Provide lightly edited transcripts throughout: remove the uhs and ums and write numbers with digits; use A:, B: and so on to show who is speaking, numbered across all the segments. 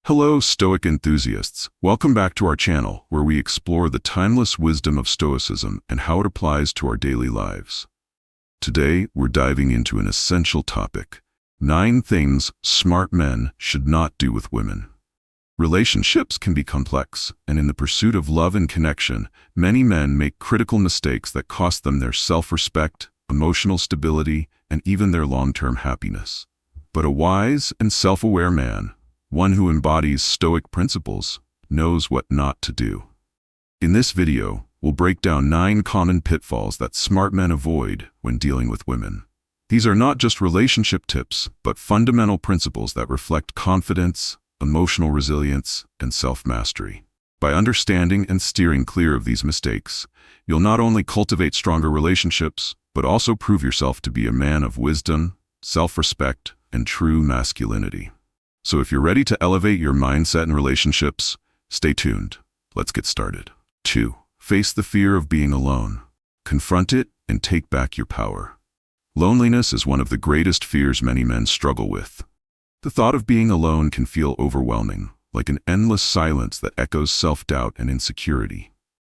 A: Hello, Stoic enthusiasts. Welcome back to our channel, where we explore the timeless wisdom of Stoicism and how it applies to our daily lives. Today, we're diving into an essential topic: 9 things smart men should not do with women. Relationships can be complex, and in the pursuit of love and connection, many men make critical mistakes that cost them their self-respect, emotional stability, and even their long-term happiness. But a wise and self-aware man, one who embodies Stoic principles, knows what not to do. In this video, we'll break down 9 common pitfalls that smart men avoid when dealing with women. These are not just relationship tips, but fundamental principles that reflect confidence, emotional resilience, and self-mastery. By understanding and steering clear of these mistakes, you'll not only cultivate stronger relationships, but also prove yourself to be a man of wisdom, self-respect, and true masculinity. So if you're ready to elevate your mindset and relationships, stay tuned. Let's get started. 2. Face the fear of being alone. Confront it and take back your power. Loneliness is one of the greatest fears many men struggle with. The thought of being alone can feel overwhelming, like an endless silence that echoes self-doubt and insecurity.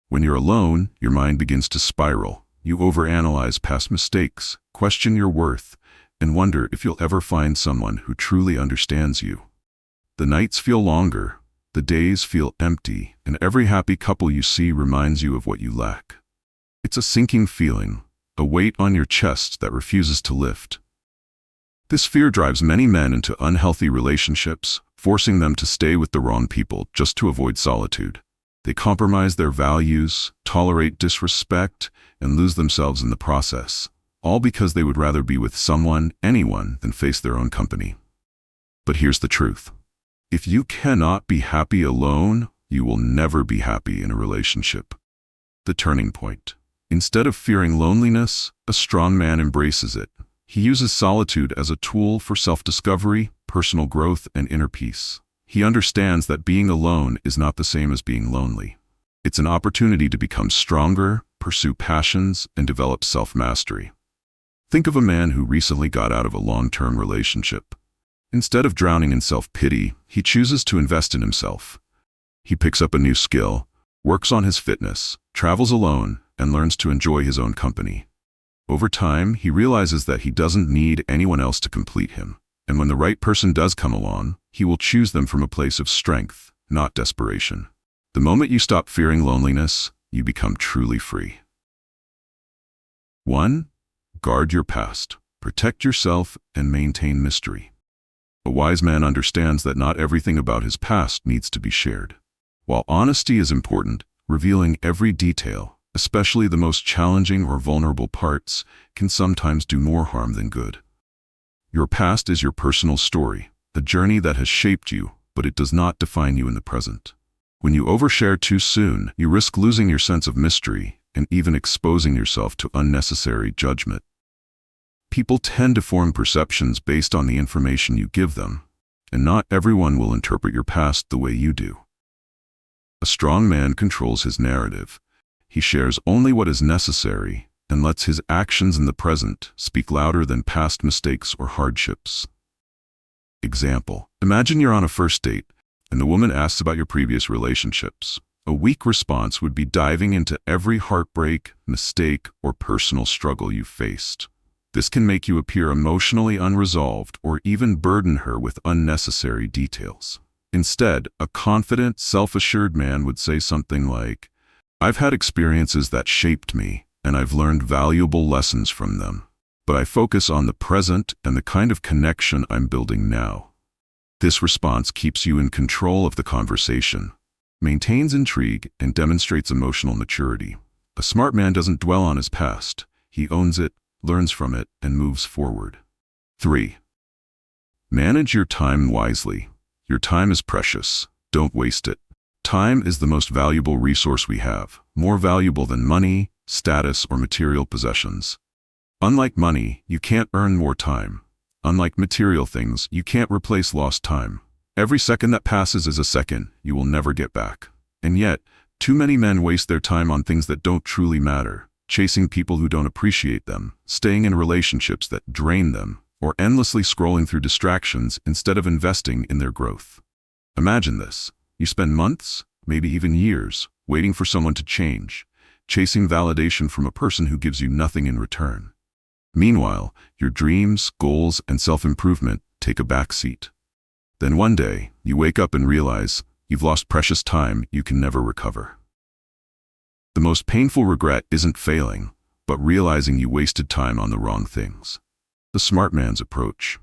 A: When you're alone, your mind begins to spiral. You overanalyze past mistakes, question your worth, and wonder if you'll ever find someone who truly understands you. The nights feel longer, the days feel empty, and every happy couple you see reminds you of what you lack. It's a sinking feeling, a weight on your chest that refuses to lift. This fear drives many men into unhealthy relationships, forcing them to stay with the wrong people just to avoid solitude. They compromise their values, tolerate disrespect, and lose themselves in the process, all because they would rather be with anyone, than face their own company. But here's the truth. If you cannot be happy alone, you will never be happy in a relationship. The turning point. Instead of fearing loneliness, a strong man embraces it. He uses solitude as a tool for self-discovery, personal growth, and inner peace. He understands that being alone is not the same as being lonely. It's an opportunity to become stronger, pursue passions, and develop self-mastery. Think of a man who recently got out of a long-term relationship. Instead of drowning in self-pity, he chooses to invest in himself. He picks up a new skill, works on his fitness, travels alone, and learns to enjoy his own company. Over time, he realizes that he doesn't need anyone else to complete him, and when the right person does come along, he will choose them from a place of strength, not desperation. The moment you stop fearing loneliness, you become truly free. 1. Guard your past. Protect yourself and maintain mystery. A wise man understands that not everything about his past needs to be shared. While honesty is important, revealing every detail, especially the most challenging or vulnerable parts, can sometimes do more harm than good. Your past is your personal story, a journey that has shaped you, but it does not define you in the present. When you overshare too soon, you risk losing your sense of mystery and even exposing yourself to unnecessary judgment. People tend to form perceptions based on the information you give them, and not everyone will interpret your past the way you do. A strong man controls his narrative. He shares only what is necessary and lets his actions in the present speak louder than past mistakes or hardships. Example: imagine you're on a first date, and the woman asks about your previous relationships. A weak response would be diving into every heartbreak, mistake, or personal struggle you faced. This can make you appear emotionally unresolved or even burden her with unnecessary details. Instead, a confident, self-assured man would say something like, "I've had experiences that shaped me, and I've learned valuable lessons from them. But I focus on the present and the kind of connection I'm building now." This response keeps you in control of the conversation, maintains intrigue, and demonstrates emotional maturity. A smart man doesn't dwell on his past. He owns it, learns from it, and moves forward. 3. Manage your time wisely. Your time is precious. Don't waste it. Time is the most valuable resource we have, more valuable than money, status, or material possessions. Unlike money, you can't earn more time. Unlike material things, you can't replace lost time. Every second that passes is a second you will never get back. And yet, too many men waste their time on things that don't truly matter, chasing people who don't appreciate them, staying in relationships that drain them, or endlessly scrolling through distractions instead of investing in their growth. Imagine this. You spend months, maybe even years, waiting for someone to change, chasing validation from a person who gives you nothing in return. Meanwhile, your dreams, goals, and self-improvement take a backseat. Then one day, you wake up and realize you've lost precious time you can never recover. The most painful regret isn't failing, but realizing you wasted time on the wrong things. The smart man's approach.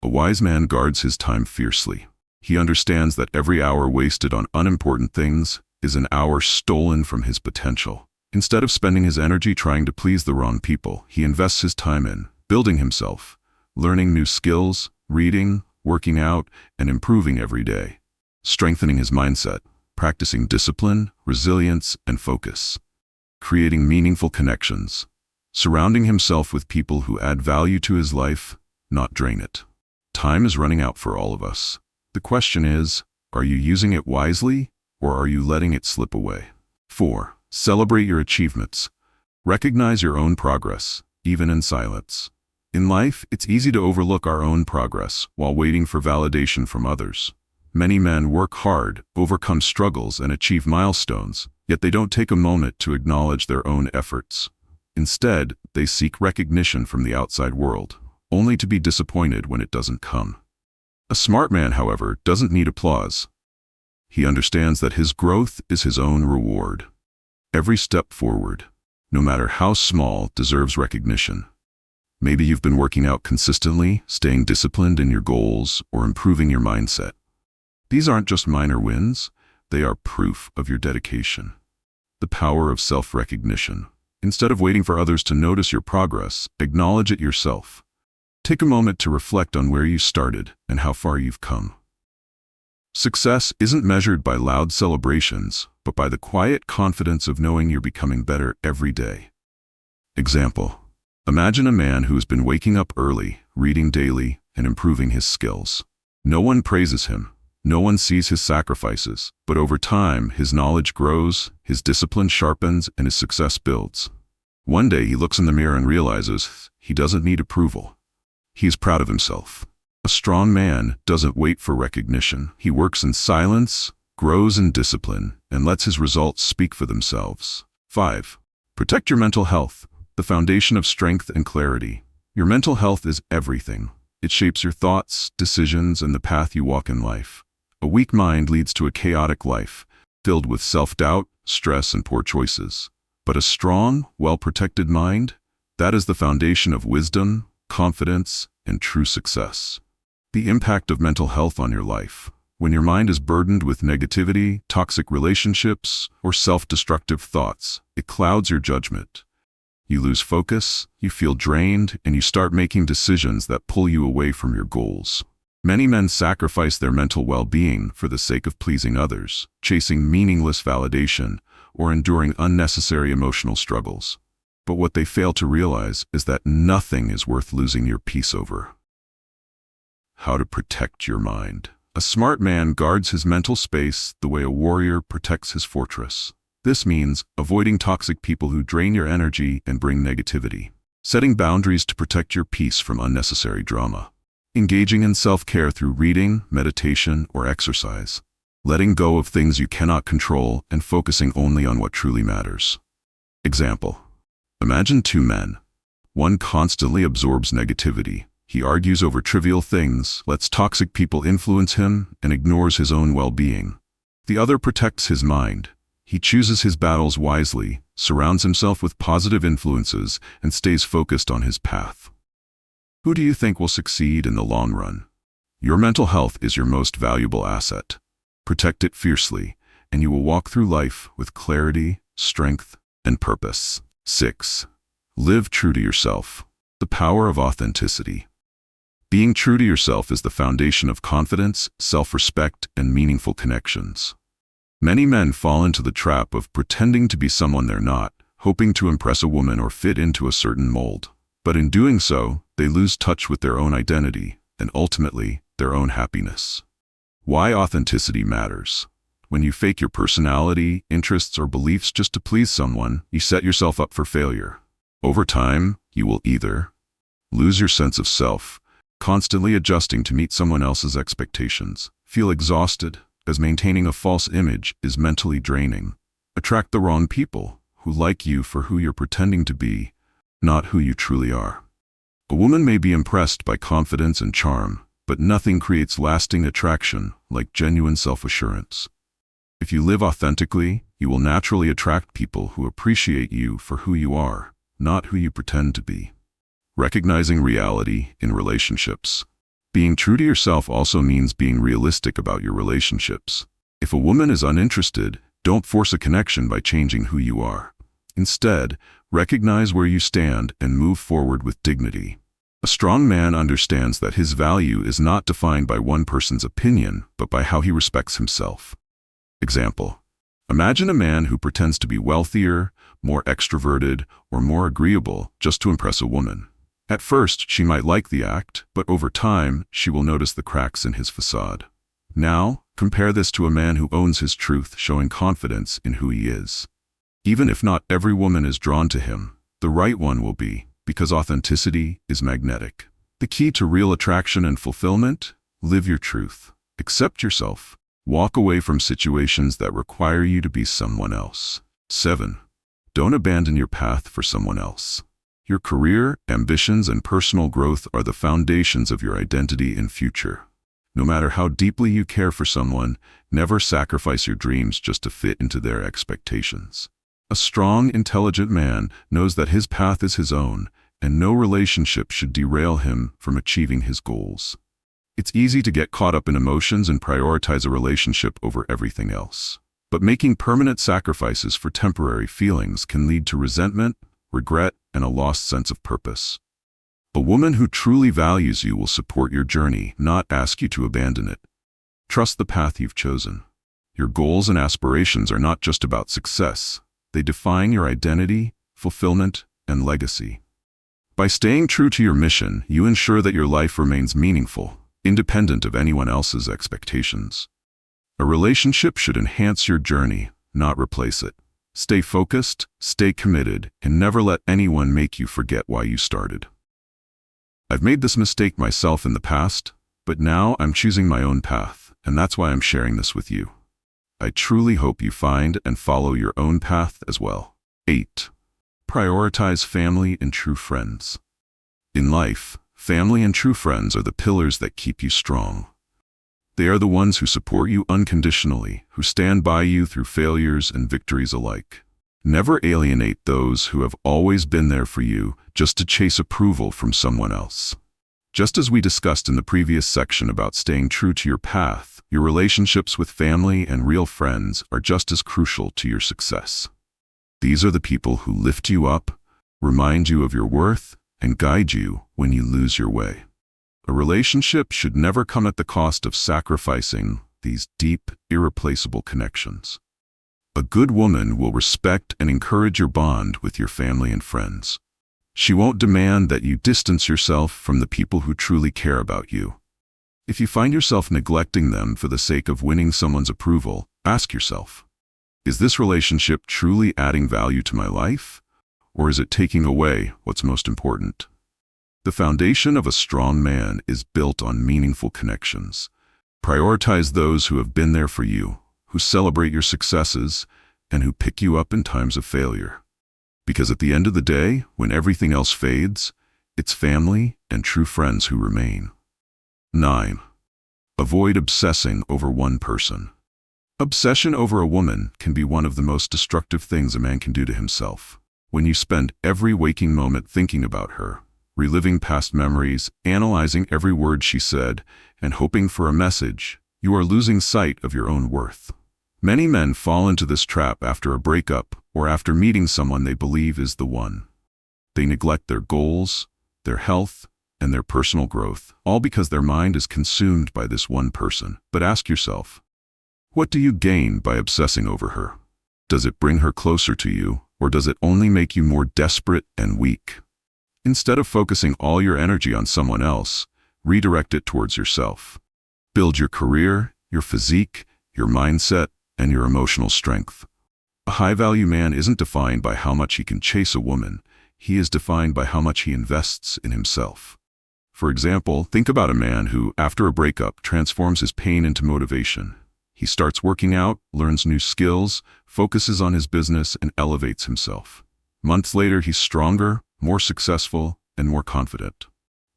A: A wise man guards his time fiercely. He understands that every hour wasted on unimportant things is an hour stolen from his potential. Instead of spending his energy trying to please the wrong people, he invests his time in building himself, learning new skills, reading, working out, and improving every day, strengthening his mindset, practicing discipline, resilience, and focus, creating meaningful connections, surrounding himself with people who add value to his life, not drain it. Time is running out for all of us. The question is, are you using it wisely, or are you letting it slip away? 4. Celebrate your achievements. Recognize your own progress, even in silence. In life, it's easy to overlook our own progress while waiting for validation from others. Many men work hard, overcome struggles, and achieve milestones, yet they don't take a moment to acknowledge their own efforts. Instead, they seek recognition from the outside world, only to be disappointed when it doesn't come. A smart man, however, doesn't need applause. He understands that his growth is his own reward. Every step forward, no matter how small, deserves recognition. Maybe you've been working out consistently, staying disciplined in your goals, or improving your mindset. These aren't just minor wins, they are proof of your dedication. The power of self-recognition. Instead of waiting for others to notice your progress, acknowledge it yourself. Take a moment to reflect on where you started and how far you've come. Success isn't measured by loud celebrations, but by the quiet confidence of knowing you're becoming better every day. Example. Imagine a man who has been waking up early, reading daily, and improving his skills. No one praises him. No one sees his sacrifices, but over time, his knowledge grows, his discipline sharpens, and his success builds. One day he looks in the mirror and realizes he doesn't need approval. He is proud of himself. A strong man doesn't wait for recognition. He works in silence, grows in discipline, and lets his results speak for themselves. 5. Protect your mental health, the foundation of strength and clarity. Your mental health is everything. It shapes your thoughts, decisions, and the path you walk in life. A weak mind leads to a chaotic life, filled with self-doubt, stress, and poor choices. But a strong, well-protected mind, that is the foundation of wisdom, confidence, and true success. The impact of mental health on your life. When your mind is burdened with negativity, toxic relationships, or self-destructive thoughts, it clouds your judgment. You lose focus, you feel drained, and you start making decisions that pull you away from your goals. Many men sacrifice their mental well-being for the sake of pleasing others, chasing meaningless validation, or enduring unnecessary emotional struggles. But what they fail to realize is that nothing is worth losing your peace over. How to protect your mind. A smart man guards his mental space the way a warrior protects his fortress. This means avoiding toxic people who drain your energy and bring negativity. Setting boundaries to protect your peace from unnecessary drama. Engaging in self-care through reading, meditation, or exercise. Letting go of things you cannot control and focusing only on what truly matters. Example. Imagine two men. One constantly absorbs negativity. He argues over trivial things, lets toxic people influence him, and ignores his own well-being. The other protects his mind. He chooses his battles wisely, surrounds himself with positive influences, and stays focused on his path. Who do you think will succeed in the long run? Your mental health is your most valuable asset. Protect it fiercely, and you will walk through life with clarity, strength, and purpose. 6. Live true to yourself. The power of authenticity. Being true to yourself is the foundation of confidence, self-respect, and meaningful connections. Many men fall into the trap of pretending to be someone they're not, hoping to impress a woman or fit into a certain mold. But in doing so, they lose touch with their own identity, and ultimately, their own happiness. Why authenticity matters. When you fake your personality, interests, or beliefs just to please someone, you set yourself up for failure. Over time, you will either lose your sense of self, constantly adjusting to meet someone else's expectations, feel exhausted, as maintaining a false image is mentally draining. Attract the wrong people who like you for who you're pretending to be, not who you truly are. A woman may be impressed by confidence and charm, but nothing creates lasting attraction like genuine self-assurance. If you live authentically, you will naturally attract people who appreciate you for who you are, not who you pretend to be. Recognizing reality in relationships. Being true to yourself also means being realistic about your relationships. If a woman is uninterested, don't force a connection by changing who you are. Instead, recognize where you stand and move forward with dignity. A strong man understands that his value is not defined by one person's opinion, but by how he respects himself. Example: imagine a man who pretends to be wealthier, more extroverted, or more agreeable just to impress a woman. At first, she might like the act, but over time, she will notice the cracks in his facade. Now, compare this to a man who owns his truth, showing confidence in who he is. Even if not every woman is drawn to him, the right one will be, because authenticity is magnetic. The key to real attraction and fulfillment: live your truth. Accept yourself. Walk away from situations that require you to be someone else. 7. Don't abandon your path for someone else. Your career, ambitions, and personal growth are the foundations of your identity and future. No matter how deeply you care for someone, never sacrifice your dreams just to fit into their expectations. A strong, intelligent man knows that his path is his own, and no relationship should derail him from achieving his goals. It's easy to get caught up in emotions and prioritize a relationship over everything else. But making permanent sacrifices for temporary feelings can lead to resentment, regret, and a lost sense of purpose. A woman who truly values you will support your journey, not ask you to abandon it. Trust the path you've chosen. Your goals and aspirations are not just about success. They define your identity, fulfillment, and legacy. By staying true to your mission, you ensure that your life remains meaningful, independent of anyone else's expectations. A relationship should enhance your journey, not replace it. Stay focused, stay committed, and never let anyone make you forget why you started. I've made this mistake myself in the past, but now I'm choosing my own path, and that's why I'm sharing this with you. I truly hope you find and follow your own path as well. 8. Prioritize family and true friends. In life, family and true friends are the pillars that keep you strong. They are the ones who support you unconditionally, who stand by you through failures and victories alike. Never alienate those who have always been there for you just to chase approval from someone else. Just as we discussed in the previous section about staying true to your path, your relationships with family and real friends are just as crucial to your success. These are the people who lift you up, remind you of your worth, and guide you when you lose your way. A relationship should never come at the cost of sacrificing these deep, irreplaceable connections. A good woman will respect and encourage your bond with your family and friends. She won't demand that you distance yourself from the people who truly care about you. If you find yourself neglecting them for the sake of winning someone's approval, ask yourself, is this relationship truly adding value to my life, or is it taking away what's most important? The foundation of a strong man is built on meaningful connections. Prioritize those who have been there for you, who celebrate your successes, and who pick you up in times of failure. Because at the end of the day, when everything else fades, it's family and true friends who remain. 9. Avoid obsessing over one person. Obsession over a woman can be one of the most destructive things a man can do to himself. When you spend every waking moment thinking about her, reliving past memories, analyzing every word she said, and hoping for a message, you are losing sight of your own worth. Many men fall into this trap after a breakup or after meeting someone they believe is the one. They neglect their goals, their health, and their personal growth, all because their mind is consumed by this one person. But ask yourself, what do you gain by obsessing over her? Does it bring her closer to you, or does it only make you more desperate and weak? Instead of focusing all your energy on someone else, redirect it towards yourself. Build your career, your physique, your mindset, and your emotional strength. A high-value man isn't defined by how much he can chase a woman. He is defined by how much he invests in himself. For example, think about a man who, after a breakup, transforms his pain into motivation. He starts working out, learns new skills, focuses on his business, and elevates himself. Months later, he's stronger, more successful, and more confident.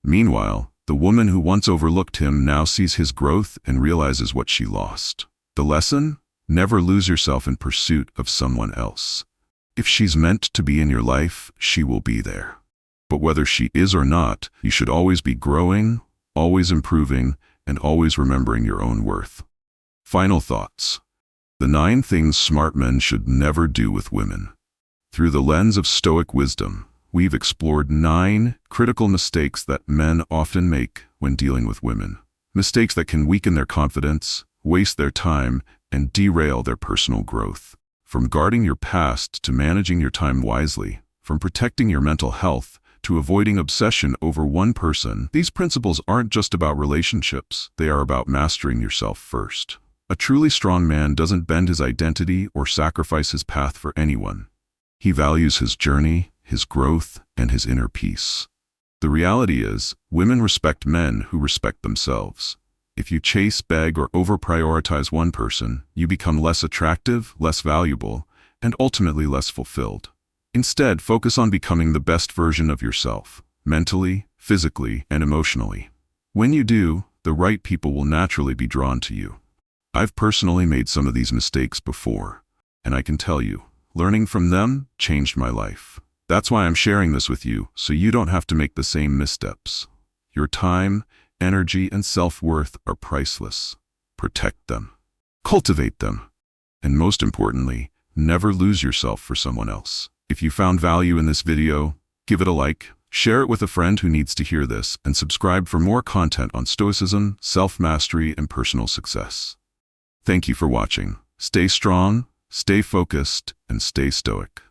A: Meanwhile, the woman who once overlooked him now sees his growth and realizes what she lost. The lesson? Never lose yourself in pursuit of someone else. If she's meant to be in your life, she will be there. But whether she is or not, you should always be growing, always improving, and always remembering your own worth. Final thoughts. The 9 things smart men should never do with women. Through the lens of Stoic wisdom, we've explored 9 critical mistakes that men often make when dealing with women. Mistakes that can weaken their confidence, waste their time, and derail their personal growth. From guarding your past to managing your time wisely, from protecting your mental health to avoiding obsession over one person, these principles aren't just about relationships, they are about mastering yourself first. A truly strong man doesn't bend his identity or sacrifice his path for anyone. He values his journey, his growth, and his inner peace. The reality is, women respect men who respect themselves. If you chase, beg, or over-prioritize one person, you become less attractive, less valuable, and ultimately less fulfilled. Instead, focus on becoming the best version of yourself, mentally, physically, and emotionally. When you do, the right people will naturally be drawn to you. I've personally made some of these mistakes before, and I can tell you, learning from them changed my life. That's why I'm sharing this with you, so you don't have to make the same missteps. Your time, energy, and self-worth are priceless. Protect them. Cultivate them. And most importantly, never lose yourself for someone else. If you found value in this video, give it a like, share it with a friend who needs to hear this, and subscribe for more content on Stoicism, self-mastery, and personal success. Thank you for watching. Stay strong, stay focused, and stay stoic.